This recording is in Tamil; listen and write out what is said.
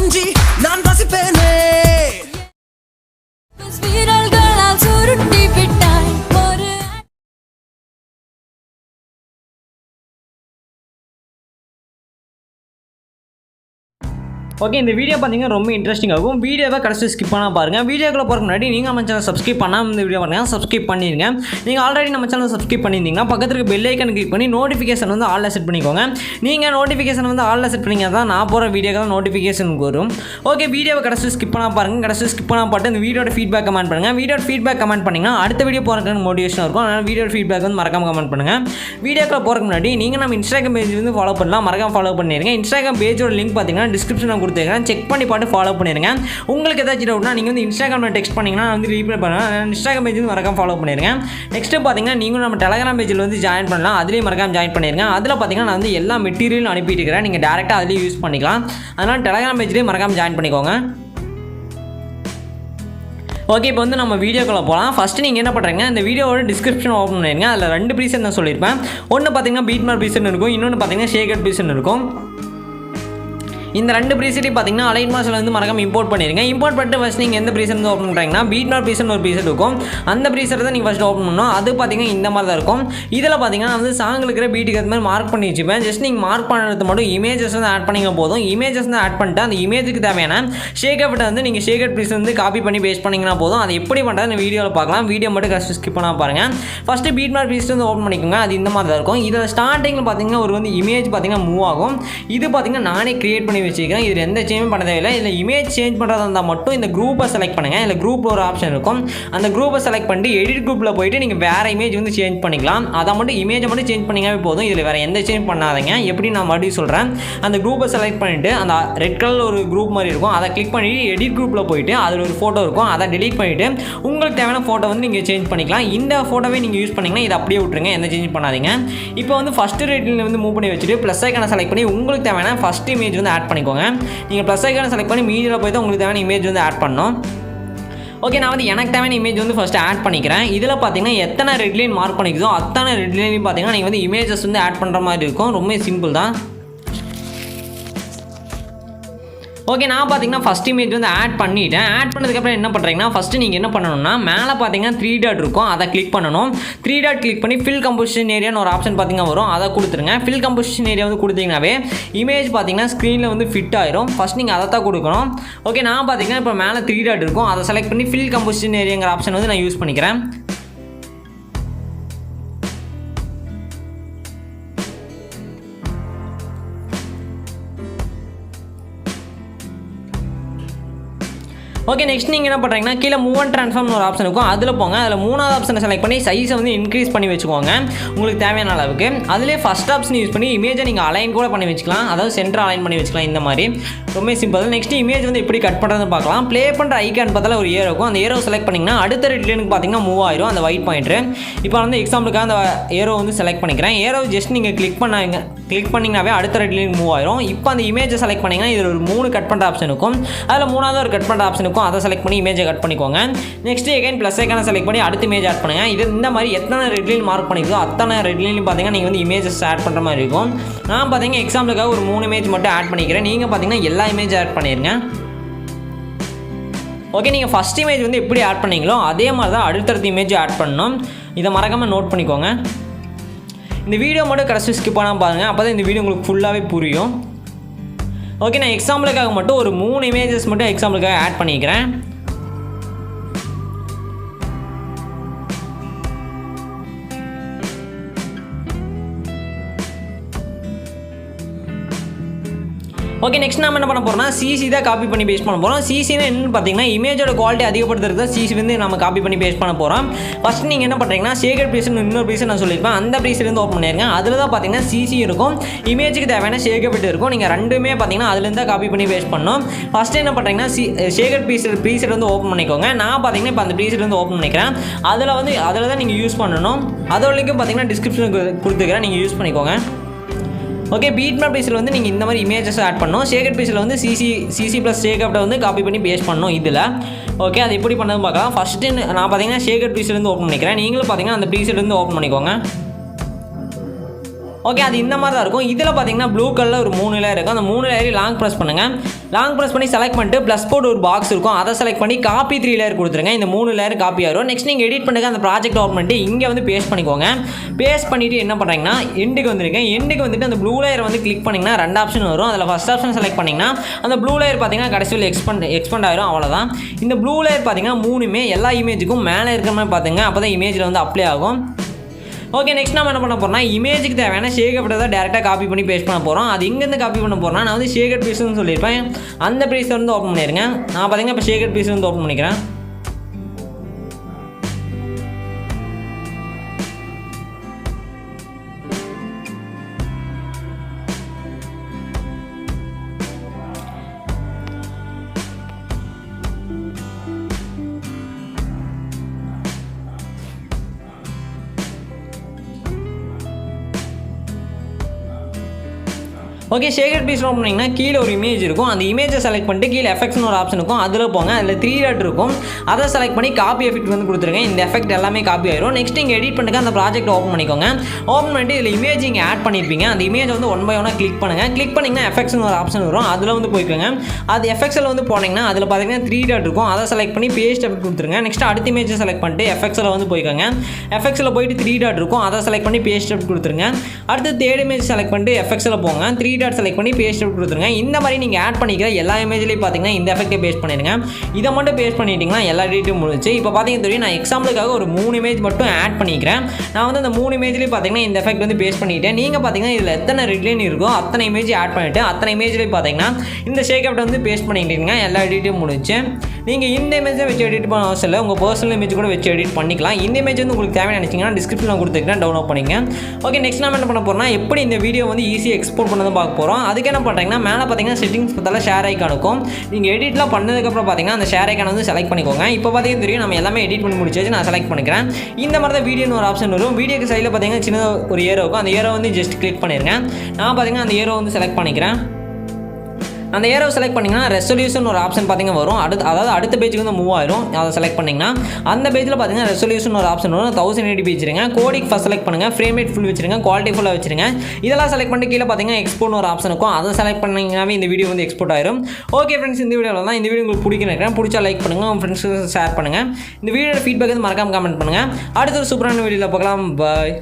கொஞ்சி நான் ரசிப்பேனே. வீரர்களால் சுருட்டி விட்டாய் ஒரு ஓகே, இந்த வீடியோ பார்த்தீங்கன்னா ரொம்ப இன்ட்ரெஸ்டிங்காக இருக்கும். வீடியோவை கடைசி ஸ்கிப் பண்ணால் பாருங்கள். வீடியோக்குள்ள போகிறதுக்கு முன்னாடி நீங்கள் நம்ம சேனல் சப்ஸ்கிரைப் பண்ணாமல் இந்த வீடியோ பாருங்கள், சப்ஸ்கிரைப் பண்ணிடுங்க. நீங்கள் ஆல்ரெடி நம்ம சேனல் சப்ஸ்கிரைப் பண்ணியிருந்தீங்கன்னா பக்கத்துக்கு பெல் ஐக்கன் கிளிக் பண்ணி நோட்டிஃபிகேஷன் வந்து ஆல்ல செட் பண்ணிக்கோங்க. நீங்கள் நோட்டிஃபிகேஷன் வந்து ஆல்ல செட் பண்ணிங்க தான் நான் போகிற வீடியோக்கள் நோட்டிஃபிகேஷனுக்கு வரும். ஓகே, வீடியோவை கடைசி ஸ்கிப் பண்ணால் பாருங்கள். கடைசி ஸ்கிப் பண்ணால் பார்த்து இந்த வீடியோட ஃபீட்பேக் கமெண்ட் பண்ணுங்கள். வீடியோட ஃபீட்பேக் கமெண்ட் பண்ணிங்கன்னா அடுத்த வீடியோ போகிறதுக்கு மோட்டிவேஷனாக இருக்கும். அதனால் வீடியோட ஃபீட்பேக் வந்து மறக்காம கமெண்ட் பண்ணுங்கள். வீடியோக்குள்ள போகிறதுக்கு முன்னாடி நீங்கள் நம்ம இன்ஸ்டாகிராம் பேஜ் வந்து ஃபாலோ பண்ணலாம், மறக்காம ஃபாலோ பண்ணிடுங்க. இன்ஸ்டாகிராம் பேஜோட லிங்க் பார்த்தீங்கன்னா டிஸ்கிரிப்ஷனில் கொடுத்துருக்கேன், செக் பண்ணி பார்த்து ஃபாலோ பண்ணிடுங்க. உங்களுக்கு ஏதாச்சும் டவுட்னா நீங்கள் வந்து இன்ஸ்டாகிராமில் டெக்ஸ்ட் பண்ணிங்கன்னா வந்து ரீப்ளை பண்ணுவேன். இன்ஸ்டாகிராம் பேஜ் வந்து மறக்காம ஃபாலோ பண்ணிடுங்க. நெக்ஸ்ட்டு பார்த்தீங்கன்னா நீங்களும் நம்ம டெலகிராம் பேஜில் வந்து ஜாயின் பண்ணலாம், அதுலேயும் மறக்காம ஜாயின் பண்ணிடுங்க. அதில் பார்த்தீங்கன்னா நான் வந்து எல்லா மெட்டீரியலும் அனுப்பிட்டு இருக்கிறேன், நீங்கள் டேரெக்டாக அதுலேயும் யூஸ் பண்ணிக்கலாம். அதனால் டெலகிராம் பேஜ்லேயும் மறக்காம ஜாயின் பண்ணிக்கோங்க. ஓகே, இப்போ வந்து நம்ம வீடியோக்குள்ளே போகலாம். ஃபஸ்ட்டு நீங்கள் என்ன பண்ணுறீங்க, இந்த வீடியோவோட டிஸ்கிரிப்ஷன் ஓப்பன் பண்ணிடுங்க. அதில் 2 ப்ரீசெட் நான் சொல்லியிருப்பேன். ஒன்று பார்த்தீங்கன்னா பீட்மார்க் ப்ரீசெட் இருக்கும், இன்னொன்று பார்த்தீங்கன்னா ஷேகர் ப்ரீசெட் இருக்கும். இந்த 2 ப்ரீசெட்டையும் பார்த்தீங்கன்னா அலைன் மாஸ்டரில் வந்து மறக்காம இம்போர்ட் பண்ணிடுங்க. இம்போர்ட் பண்ணிட்டு ஃபஸ்ட் நீங்கள் எந்த ப்ரீசெட் வந்து ஓப்பன் பண்ணுறீங்கன்னா பீட்மார்க் ப்ரீசெட் ஒரு ப்ரீசெட் இருக்கும், அந்த ப்ரீசெட் தான் நீங்கள் ஃபஸ்ட் ஓப்பன் பண்ணணும். அது பார்த்தீங்கன்னா இந்த மாதிரி தான் இருக்கும். இதில் பார்த்தீங்கன்னா வந்து சாங்கில் இருக்கிற பீட்டுக்கு அது மாதிரி மார்க் பண்ணி வச்சுப்பேன். ஜஸ்ட் நீங்கள் மார்க் பண்ணுறது மட்டும் இமேஜஸ் வந்து ஆட் பண்ணிங்க போதும். இமேஜஸ் வந்து ஆட் பண்ணிட்டு அந்த இமேஜுக்கு தேவையான ஷேகர்ட்டை வந்து நீங்கள் ஷேகர் ப்ரீசெட் வந்து காப்பி பண்ணி பேஸ்ட் பண்ணிங்கன்னா போதும். அது எப்படி பண்ணுறது இந்த வீடியோவில் பார்க்கலாம். வீடியோ மட்டும் கஷ்டம் ஸ்கிப் பண்ணால் பாருங்கள். ஃபஸ்ட்டு பீட்மார்க் ப்ரீசெட் வந்து ஓப்பன் பண்ணிக்கோங்க. அது இந்த மாதிரி தான் இருக்கும். இதில் ஸ்டார்டிங்கில் பார்த்தீங்கன்னா ஒரு வந்து இமேஜ் பார்த்தீங்கன்னா மூவ் ஆகும். இது பார்த்தீங்கன்னா நானே கிரியேட் பண்ணி வச்சுக்கிறேன். இதில் எந்த சேஞ்சும் பண்ண தேவையில்லை. இதில் இமேஜ் சேஞ்ச் பண்ணுறதா இருந்தால் மட்டும் இந்த குரூப்பை செலக்ட் பண்ணுங்கள். இதில் குரூப்பில் ஒரு ஆப்ஷன் இருக்கும், அந்த குரூப்பை செலக்ட் பண்ணிட்டு எடிட் குரூப்பில் போயிட்டு நீங்கள் வேறு இமேஜ் வந்து சேஞ்ச் பண்ணிக்கலாம். அதை மட்டும் இமேஜை மட்டும் சேஞ்ச் பண்ணிங்கவே போதும். இதில் வேறு எந்த சேஞ்ச் பண்ணாதீங்க. எப்படி நான் மறுபடியும் சொல்கிறேன், அந்த குரூப்பை செலக்ட் பண்ணிவிட்டு அந்த ரெட் கலர் ஒரு குரூப் மாதிரி இருக்கும், அதை கிளிக் பண்ணிவிட்டு எடிட் குரூப்பில் போயிட்டு அதில் ஒரு ஃபோட்டோ இருக்கும், அதை டெலீட் பண்ணிவிட்டு உங்களுக்கு தேவையான ஃபோட்டோ வந்து நீங்கள் சேஞ்ச் பண்ணிக்கலாம். இந்த ஃபோட்டோவே நீங்கள் யூஸ் பண்ணிங்கன்னா இதை அப்படியே விட்டுருங்க, எந்த சேஞ்ச் பண்ணாதீங்க. இப்போ வந்து ஃபஸ்ட்டு ரேட்டில் வந்து மூவ் பண்ணி வச்சுட்டு ப்ளஸ் ஐக்கானை செலக்ட் பண்ணி உங்களுக்கு தேவையான ஃபஸ்ட் இமேஜ் வந்து ஆட் பண்ணிக்கோங்க. நீங்கள் ப்ளஸ் ஐக்கானை செலக்ட் பண்ணி மீடியில் போய் தான் உங்களுக்கு தேவையான இமேஜ் வந்து ஆட் பண்ணணும். ஓகே, நான் வந்து எனக்கு தேவையான இமேஜ் வந்து ஃபஸ்ட்டு ஆட் பண்ணிக்கிறேன். இதில் பார்த்தீங்கன்னா எத்தனை ரெட் லைன் மார்க் பண்ணிக்கிறதோ அத்தனை ரெட் லைனையும் பார்த்தீங்கன்னா நீங்கள் வந்து இமேஜஸ் வந்து ஆட் பண்ணுற மாதிரி இருக்கும். ரொம்ப சிம்பிள் தான். ஓகே, நான் பார்த்தீங்கன்னா ஃபஸ்ட் இமேஜ் வந்து ஆட் பண்ணிவிட்டேன். ஆட் பண்ணதுக்கப்புறம் என்ன பண்ணுறீங்கன்னா ஃபஸ்ட்டு நீங்கள் என்ன பண்ணணும்னா மேலே பார்த்தீங்கன்னா 3 டாட் இருக்கும், அதை கிளிக் பண்ணணும். 3 டாட் கிளிக் பண்ணி ஃபில் கம்போசிஷன் ஏரியான்னு ஒரு ஆப்ஷன் பார்த்தீங்கன்னா வரும், அதை கொடுத்துருங்க. ஃபில் கம்போசிஷன் ஏரியா வந்து கொடுத்தீங்கன்னாவே இமேஜ் பார்த்தீங்கன்னா ஸ்க்ரீனில் வந்து ஃபிட் ஆயிரும். ஃபஸ்ட் நீங்கள் அதை தான் கொடுக்கணும். ஓகே, நான் பார்த்தீங்கன்னா இப்போ மேலே 3 டாட் இருக்கும், அதை செலக்ட் பண்ணி ஃபில் கம்போசிஷன் ஏரியாங்கிற ஆப்ஷன் வந்து நான் யூஸ் பண்ணிக்கிறேன். ஓகே, நெக்ஸ்ட் நீங்கள் என்ன பண்ணுறீங்கன்னா கீழே மூவ் அண்ட் ட்ரான்ஸ்ஃபார்ம்னு ஒரு ஆப்ஷன் இருக்கும், அதில் போங்க. அதில் 3வது ஆப்ஷனை செலக்ட் பண்ணி சைஸை வந்து இன்க்ரீஸ் பண்ணி வச்சுக்கோங்க உங்களுக்கு தேவையான அளவுக்கு. அதிலே ஃபஸ்ட் ஆப்ஷன் யூஸ் பண்ணி இமேஜை நீங்கள் அலைன் கூட பண்ணி வச்சுக்கலாம், அதாவது சென்டர் அலைன் பண்ணி வச்சுக்கலாம். இந்த மாதிரி ரொம்ப சிம்பிள். நெக்ஸ்ட் இமேஜ் வந்து எப்படி கட் பண்ணுறதுன்னு பார்க்கலாம். ப்ளே பண்ணுற ஐக்கான் பார்த்தால ஒரு ஏரோ இருக்கும், அந்த ஏரோ செலக்ட் பண்ணிங்கன்னா அடுத்த ரெட் லைனுக்கு பார்த்தீங்கன்னா மூவ் ஆயிரும் அந்த ஒயிட் பாயிண்ட்டு. இப்போ வந்து எக்ஸாம்பிளுக்காக அந்த ஏரோ வந்து செலக்ட் பண்ணிக்கிறேன். ஏரோ ஜஸ்ட் நீங்கள் கிளிக் பண்ணிங்கனாவே அடுத்த ரெட் லைனுக்கு மூவ் ஆயிரும். இப்போ அந்த இமேஜை செலக்ட் பண்ணிங்கன்னா இதில் ஒரு 3 கட் பண்ணுற ஆப்ஷன் இருக்கும், அதில் 3வது ஒரு கட் பண்ணுற ஆப்ஷன் இருக்கும், அதை செலக்ட் பண்ணி இமேஜை கட் பண்ணிக்கோங்க. நெக்ஸ்ட் எகைன் ப்ளஸ் ஐக்கான செலக்ட் பண்ணி அடுத்த இமேஜ் ஆட் பண்ணுங்கள். இது இந்த மாதிரி எத்தனை ரெட் லைன் மார்க் பண்ணிக்கிறதோ அத்தனை ரெட் லைன்லையும் பார்த்தீங்கன்னா நீங்கள் வந்து இமேஜஸ் ஆட் பண்ணுற மாதிரி இருக்கும். நான் பார்த்தீங்கன்னா எக்ஸாம்பிளுக்காக ஒரு 3 இமேஜ் மட்டும் ஆட் பண்ணிக்கிறேன். நீங்கள் பார்த்தீங்கன்னா எல்லா இமேஜ் ஆட் பண்ணிடுங்க. ஓகே, நீங்கள் ஃபஸ்ட் இமேஜ் வந்து எப்படி ஆட் பண்ணீங்களோ அதே மாதிரி தான் அடுத்தடுத்த இமேஜ் ஆட் பண்ணணும். இதை மறக்காமல் நோட் பண்ணிக்கோங்க. இந்த வீடியோ மட்டும் கடைசி ஸ்கிப் பண்ணாமல் பாருங்கள், அப்போ தான் இந்த வீடியோ உங்களுக்கு ஃபுல்லாகவே புரியும். ஓகே, நான் எக்ஸாம்பிளுக்காக மட்டும் ஒரு 3 இமேஜஸ் மட்டும் எக்ஸாம்பிளுக்காக ஆட் பண்ணிக்கிறேன். ஓகே, நெக்ஸ்ட் நம்ம என்ன பண்ண போகிறோம்னா சிசி தான் காப்பி பண்ணி பேஸ்ட் பண்ண போகிறோம். சிசின்னு என்னன்னு பார்த்தீங்கன்னா இமேஜோட குவாலிட்டி அதிகப்படுத்துறது தான் சிசி வந்து நம்ம காப்பி பண்ணி பேஸ்ட் பண்ண போகிறோம். ஃபஸ்ட் நீங்கள் என்ன பண்ணுறீங்கன்னா ஷேகர் ப்ரீசெட் இன்னொரு ப்ரீசெட் நான் சொல்லியிருப்பேன், அந்த ப்ரீசெட் ஓப்பன் பண்ணிருங்க. அதில் தான் பார்த்தீங்கன்னா சிசி இருக்கும், இமேஜுக்கு தேவையான ஷேகர் பிட் இருக்கும். நீங்கள் ரெண்டுமே பார்த்தீங்கன்னா அதுலேருந்து தான் காப்பி பண்ணி பேஸ்ட் பண்ணணும். ஃபஸ்ட்டு என்ன பண்ணுறீங்கன்னா ஷேகர் ப்ரீசெட் வந்து ஓப்பன் பண்ணிக்கோங்க. நான் பார்த்தீங்கன்னா இப்போ அந்த ப்ரீசெட் வந்து ஓப்பன் பண்ணிக்கிறேன். அதில் தான் நீங்கள் யூஸ் பண்ணணும். அதோட லிங்க்கும் பார்த்தீங்கன்னா டிஸ்கிரிப்ஷனுக்கு கொடுத்துக்கிறேன், நீங்கள் யூஸ் பண்ணிக்கோங்க. ஓகே, பீட்மார்க் பேஸில் வந்து நீங்கள் இந்த மாதிரி இமேஜஸ் ஆட் பண்ணணும். ஷேகர் பேஸில் வந்து சிசி ப்ளஸ் ஷேகர்ட்டை வந்து காப்பி பண்ணி பேஸ்ட் பண்ணணும் இதில். ஓகே, அது எப்படி பண்ணதுன்னு பார்க்கலாம். ஃபஸ்ட்டு நான் பார்த்தீங்கன்னா ஷேகர் ப்ரீசெட் வந்து ஓப்பன் பண்ணிக்கிறேன். நீங்களும் பார்த்தீங்கன்னா அந்த ப்ரீசெட் வந்து ஓப்பன் பண்ணிக்கோங்க. ஓகே, அது இந்த மாதிரி தான் இருக்கும். இதில் பார்த்தீங்கன்னா ப்ளூ கலரில் ஒரு 3 லேயர் இருக்கும். அந்த 3 லேயரையும் லாங் ப்ரெஸ் பண்ணுங்கள். லாங் ப்ரெஸ் பண்ணி செலக்ட் பண்ணிட்டு ப்ளஸ் போர்டு ஒரு பாக்ஸ் இருக்கும், அதை செலக்ட் பண்ணி காப்பி 3 லேயர் கொடுத்துருங்க. இந்த 3 லேயர் காப்பி ஆகிடும். நெக்ஸ்ட் நீங்கள் எடிட் பண்ணுங்க, அந்த ப்ராஜெக்ட் ஓப்பன் பண்ணிட்டு இங்கே வந்து பேஸ்ட் பண்ணிக்கோங்க. பேஸ்ட் பண்ணிவிட்டு என்ன பண்ணுறீங்கன்னா எண்டுக்கு வந்துருக்கேன். எண்டுக்கு வந்துட்டு அந்த ப்ளூ லேயர் வந்து கிளிக் பண்ணிங்கன்னா 2 ஆப்ஷன் வரும். அதில் ஃபஸ்ட் ஆப்ஷன் செலக்ட் பண்ணிங்கன்னா அந்த ப்ளூ லேயர் பார்த்தீங்கன்னா கடைசியில் எக்ஸ்பெண்ட் ஆகிடும். அவ்வளோதான். இந்த ப்ளூ லேயர் பார்த்தீங்கன்னா 3மே எல்லா இமேஜுக்கும் மேலே இருக்கிற மாதிரி பார்த்துங்க. அப்போ தான் இமேஜில் வந்து அப்ளை ஆகும். ஓகே, நெக்ஸ்ட் நம்ம என்ன பண்ண போகிறோம்னா இமேஜுக்கு தேவையான ஷேகப்பட்டை தான் டேரெக்டாக காப்பி பண்ணி பேஸ்ட் பண்ண போகிறோம். அது எங்கேருந்து காப்பி பண்ண போகிறோம்னா நான் வந்து ஷேகட் பீஸ்னு சொல்லியிருப்பேன். அந்த பீஸை வந்து ஓப்பன் பண்ணிடுங்க. நான் பார்த்தீங்கன்னா இப்போ ஷேகட் பீஸ் வந்து ஓப்பன் பண்ணிக்கிறேன். ஓகே, ஷேகட் பீஸ் ஓப்பன் பண்ணிங்கன்னா கீழே ஒரு இமேஜ் இருக்கும். அந்த இமேஜை செலக்ட் பண்ணிட்டு கீழே எஃபெக்ட்ஸ்னு ஒரு ஆப்ஷன் இருக்கும், அதில் போங்க. அதில் 3 டாட் இருக்கும், அதை செலக்ட் பண்ணி காப்பி எஃபெக்ட் வந்து கொடுத்துருங்க. இந்த எஃபெக்ட் எல்லாமே காப்பி ஆயிரும். நெக்ஸ்ட் நீங்கள் எடிட் பண்ணுங்க, அந்த ப்ராஜெக்ட் ஓப்பன் பண்ணிக்கோங்க. ஓப்பன் பண்ணிட்டு இதில் இமேஜ் இங்கே ஆட் பண்ணியிருப்பீங்க. அந்த இமேஜை வந்து 1 by 1 கிளிக் பண்ணுங்கள். கிளிக் பண்ணிங்கன்னா எஃபெக்ட்ஸ்னு ஒரு ஆப்ஷன் வரும், அதில் வந்து போய்க்கோங்க. அது எஃபெக்ட்ஸில் வந்து போனீங்கன்னா அதில் பார்த்தீங்கன்னா 3 டாட் இருக்கும், அதை செலக்ட் பண்ணி பேஸ்ட் எஃபெக்ட் கொடுத்துருங்க. நெக்ஸ்ட் அடுத்த இமேஜை செலக்ட் பண்ணிட்டு எஃபெக்ட்ஸில் வந்து போய்க்கோங்க. எஃபெக்ட்ஸில் போயிட்டு 3 டாட் இருக்கும், அதை செலக்ட் பண்ணி பேஸ்ட் எஃபெக்ட் கொடுத்துருங்க. அடுத்து தேர்ட் இமேஜ் செலக்ட் பண்ணிட்டு எஃபெக்ட்ஸில் போங்க. 3 டாட் செலக்ட் பண்ணி பேஸ்ட் கொடுத்துருங்க. இந்த மாதிரி நீங்கள் ஆட் பண்ணிக்கிற எல்லா இமேஜ்லையும் பார்த்தீங்கன்னா இந்த எஃபெக்ட்டை பேஸ்ட் பண்ணிடுங்க. இதை மட்டும் பேஸ்ட் பண்ணிட்டீங்கன்னா எல்லா டீட்டையும் முடிச்சு. இப்போ பார்த்தீங்கன்னா தெரியும், நான் எக்ஸாம்பிளுக்காக ஒரு 3 இமேஜ் மட்டும் ஆட் பண்ணிக்கிறேன். நான் வந்து அந்த 3 இமேஜ்லேயும் பார்த்தீங்கன்னா இந்த எஃபெக்ட் வந்து பேஸ்ட் பண்ணிட்டேன். நீங்கள் பார்த்தீங்கன்னா இதில் எத்தனை ரெட்லைன் இருக்கோ அத்தனை இமேஜ் ஆட் பண்ணிவிட்டு அத்தனை இமேஜ்லேயும் பார்த்தீங்கன்னா இந்த ஷேக் எஃபெக்ட் வந்து பேஸ்ட் பண்ணிட்டீங்க. எல்லா எடிட்டையும் முடிச்சு. நீங்கள் இந்த இமேஜை வச்சு எடிட் பண்ண அவசியம் இல்லை, உங்கள் பர்சனல் இமேஜ் கூட வச்சு எடிட் பண்ணிக்கலாம். இந்த இமேஜ் வந்து உங்களுக்கு தேவையான நினச்சிங்கன்னா டிஸ்கிரிப்ஷனில் கொடுத்துருக்கேன், டவுன்லோட் பண்ணிங்க. ஓகே, நெக்ஸ்ட் நம்ம என்ன பண்ண போகிறோம்னா எப்படி இந்த வீடியோ வந்து ஈஸியாக எக்ஸ்போர்ட் பண்ணதான் பார்க்க போகிறோம். அதுக்கு என்ன பண்ணுறீங்கன்னா மேலே பார்த்தீங்கன்னா செட்டிங்ஸ் பார்த்தால ஷேர் ஐக்கான் இருக்கும். நீங்கள் எடிட்லாம் பண்ணதுக்கப்புறம் பார்த்தீங்கன்னா அந்த ஷேர் ஐக்கான் வந்து செலக்ட் பண்ணிக்கோங்க. இப்போ பார்த்தீங்கன்னா தெரியும் நம்ம எல்லாமே எடிட் பண்ணி முடிச்சாச்சு. நான் செலக்ட் பண்ணிக்கிறேன். இந்த மாதிரி தான் வீடியோன்னு ஒரு ஆப்ஷன் வரும். வீடியோக்கு சைடில் பார்த்தீங்கன்னா சின்ன ஒரு ஏரோ இருக்கும். அந்த ஏரோ வந்து ஜஸ்ட் கிளிக் பண்ணிடுங்க. நான் பார்த்தீங்கன்னா அந்த ஏரோ வந்து செலக்ட் பண்ணிக்கிறேன். அந்த ஏரோ செலக்ட் பண்ணிங்கன்னா ரெசல்யூஷன் ஒரு ஆப்ஷன் பார்த்தீங்கன்னா வரும். அடுத்த பேஜுக்கு வந்து மூவ் ஆயிரும். அதை செலக்ட் பண்ணிங்கன்னா அந்த பேஜில் பார்த்தீங்கன்னா ரெசல்யூஷன் ஒரு ஆப்ஷன் வரும். 1080p வச்சுருங்க. கோடிக் ஃபஸ்ட் செலக்ட் பண்ணுங்கள். ஃப்ரேம் ரேட் ஃபுல் வச்சுருங்க. குவாலிட்டி ஃபுல்லாக வச்சுருங்க. இதெல்லாம் செலக்ட் பண்ணிட்டு கீழே பார்த்தீங்கன்னா எக்ஸ்போர்ட் ஒரு ஆப்ஷன் இருக்கும். அதை செலக்ட் பண்ணிங்கன்னாவே இந்த வீடியோ வந்து எக்ஸ்போர்ட் ஆயிரும். ஓகே ஃப்ரெண்ட்ஸ், இந்த வீடியோவில் தான். இந்த வீடியோ உங்களுக்கு பிடிக்கிறேன். பிடிச்சா லைக் பண்ணுங்கள், உங்கள் ஃப்ரெண்ட்ஸுக்கு ஷேர் பண்ணுங்கள். இந்த வீடியோட ஃபீட்பேக் வந்து மறக்காமல் கமெண்ட் பண்ணுங்கள். அடுத்த ஒரு சூப்பரான வீடியோவில் பார்க்கலாம். பாய்.